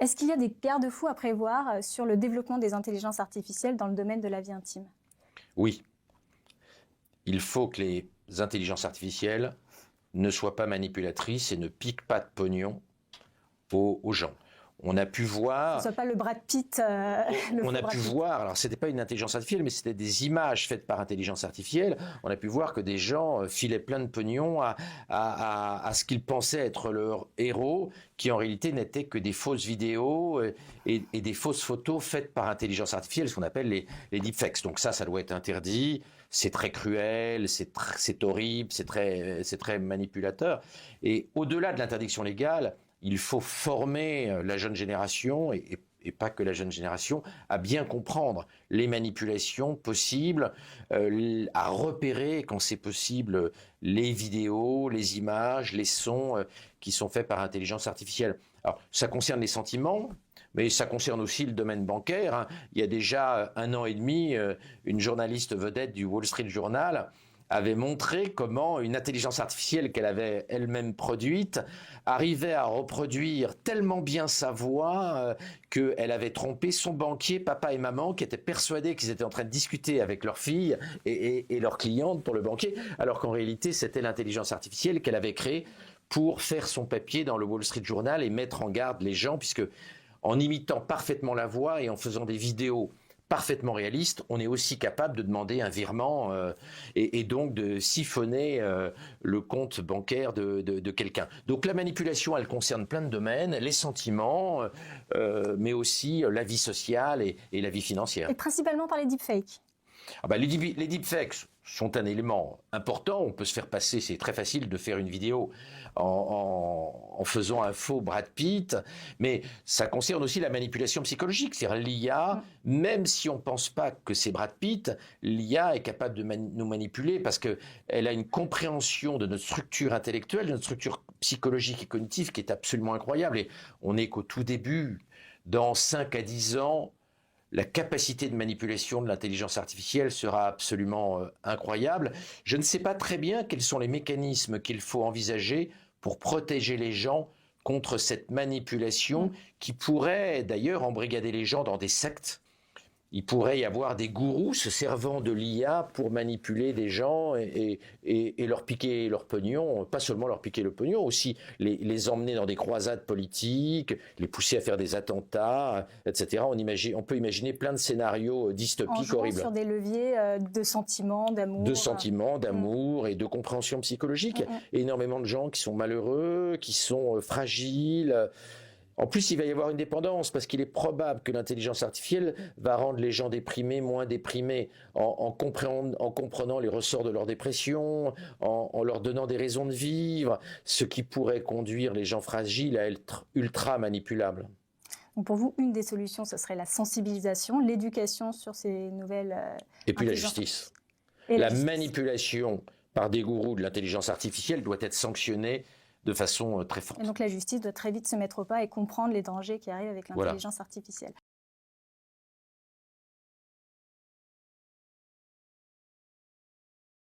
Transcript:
Est-ce qu'il y a des garde-fous à prévoir sur le développement des intelligences artificielles dans le domaine de la vie intime? Oui, il faut que les intelligences artificielles ne soient pas manipulatrices et ne piquent pas de pognon aux gens. On a pu Que ce voir, soit pas le Brad Pitt, le on faux a Brad pu Pitt. voir, alors c'était pas une intelligence artificielle, mais c'était des images faites par intelligence artificielle. On a pu voir que des gens filaient plein de pognon à ce qu'ils pensaient être leur héros, qui en réalité n'étaient que des fausses vidéos et des fausses photos faites par intelligence artificielle, ce qu'on appelle les deepfakes. Donc ça doit être interdit. C'est très cruel, c'est horrible, c'est très manipulateur. Et au-delà de l'interdiction légale, il faut former la jeune génération et pas que la jeune génération, à bien comprendre les manipulations possibles, à repérer, quand c'est possible, les vidéos, les images, les sons qui sont faits par intelligence artificielle. Alors, ça concerne les sentiments, mais ça concerne aussi le domaine bancaire, hein. Il y a déjà 1 an et demi, une journaliste vedette du Wall Street Journal avait montré comment une intelligence artificielle qu'elle avait elle-même produite arrivait à reproduire tellement bien sa voix qu'elle avait trompé son banquier, papa et maman, qui étaient persuadés qu'ils étaient en train de discuter avec leur fille et leur cliente pour le banquier, alors qu'en réalité, c'était l'intelligence artificielle qu'elle avait créée pour faire son papier dans le Wall Street Journal et mettre en garde les gens, puisque en imitant parfaitement la voix et en faisant des vidéos parfaitement réaliste, on est aussi capable de demander un virement et donc de siphonner le compte bancaire de quelqu'un. Donc la manipulation, elle concerne plein de domaines, les sentiments, mais aussi la vie sociale et la vie financière. Et principalement par les deepfakes. Ah bah, les deepfakes sont un élément important. On peut se faire passer, c'est très facile de faire une vidéo en faisant un faux Brad Pitt, mais ça concerne aussi la manipulation psychologique. C'est-à-dire l'IA, même si on ne pense pas que c'est Brad Pitt, l'IA est capable de nous manipuler parce qu'elle a une compréhension de notre structure intellectuelle, de notre structure psychologique et cognitive qui est absolument incroyable. Et on n'est qu'au tout début. Dans 5 à 10 ans, la capacité de manipulation de l'intelligence artificielle sera absolument incroyable. Je ne sais pas très bien quels sont les mécanismes qu'il faut envisager pour protéger les gens contre cette manipulation qui pourrait d'ailleurs embrigader les gens dans des sectes. Il pourrait y avoir des gourous se servant de l'IA pour manipuler des gens et leur piquer leur pognon, pas seulement leur piquer le pognon, aussi les emmener dans des croisades politiques, les pousser à faire des attentats, etc. On peut imaginer plein de scénarios dystopiques horribles. Sur des leviers de sentiments, d'amour. De sentiments, d'amour et de compréhension psychologique. Énormément de gens qui sont malheureux, qui sont fragiles. En plus, il va y avoir une dépendance parce qu'il est probable que l'intelligence artificielle va rendre les gens déprimés moins déprimés en comprenant les ressorts de leur dépression, en leur donnant des raisons de vivre, ce qui pourrait conduire les gens fragiles à être ultra manipulables. Donc pour vous, une des solutions, ce serait la sensibilisation, l'éducation sur ces nouvelles et puis la justice. La manipulation par des gourous de l'intelligence artificielle doit être sanctionnée de façon très forte. Et donc la justice doit très vite se mettre au pas et comprendre les dangers qui arrivent avec l'intelligence artificielle.